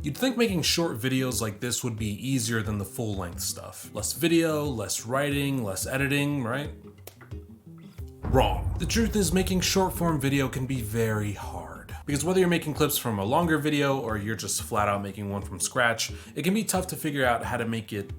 You'd think making short videos like this would be easier than the full-length stuff. Less video, less writing, less editing, right? Wrong. The truth is, making short-form video can be very hard. Because whether you're making clips from a longer video or you're just flat out making one from scratch, it can be tough to figure out how to make it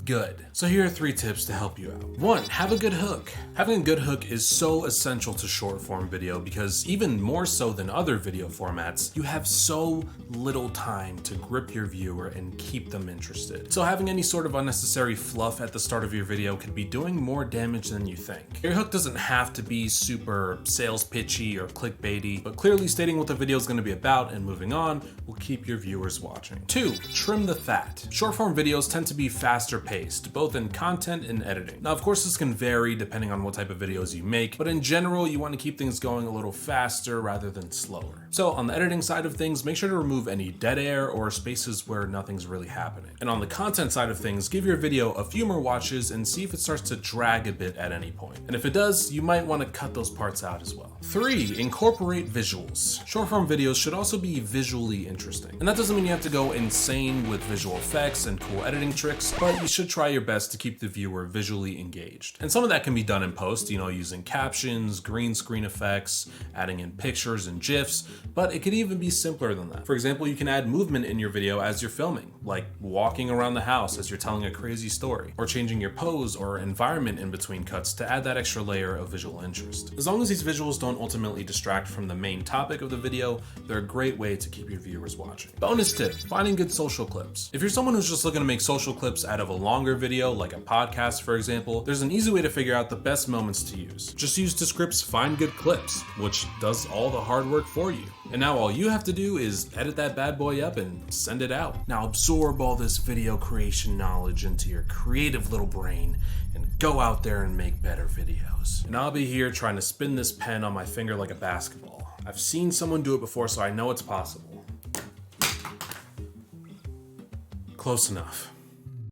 good. So here are 3 tips to help you out. 1, have a good hook. Having a good hook is so essential to short form video because even more so than other video formats, you have so little time to grip your viewer and keep them interested. So having any sort of unnecessary fluff at the start of your video could be doing more damage than you think. Your hook doesn't have to be super sales pitchy or clickbaity, but clearly stating what the video is going to be about and moving on will keep your viewers watching. 2, trim the fat. Short form videos tend to be faster paced, both in content and editing. Now, of course, this can vary depending on what type of videos you make, but in general, you want to keep things going a little faster rather than slower. So on the editing side of things, make sure to remove any dead air or spaces where nothing's really happening. And on the content side of things, give your video a few more watches and see if it starts to drag a bit at any point. And if it does, you might want to cut those parts out as well. 3, incorporate visuals. Short form videos should also be visually interesting. And that doesn't mean you have to go insane with visual effects and cool editing tricks, but you should try your best to keep the viewer visually engaged. And some of that can be done in post, using captions, green screen effects, adding in pictures and GIFs, but it could even be simpler than that. For example, you can add movement in your video as you're filming, like walking around the house as you're telling a crazy story, or changing your pose or environment in between cuts to add that extra layer of visual interest. As long as these visuals don't ultimately distract from the main topic of the video, they're a great way to keep your viewers watching. Bonus tip, finding good social clips. If you're someone who's just looking to make social clips out of a longer video, like a podcast for example, there's an easy way to figure out the best moments to use. Just use Descript's Find Good Clips, which does all the hard work for you. And now all you have to do is edit that bad boy up and send it out. Now absorb all this video creation knowledge into your creative little brain and go out there and make better videos. And I'll be here trying to spin this pen on my finger like a basketball. I've seen someone do it before, so I know it's possible. Close enough.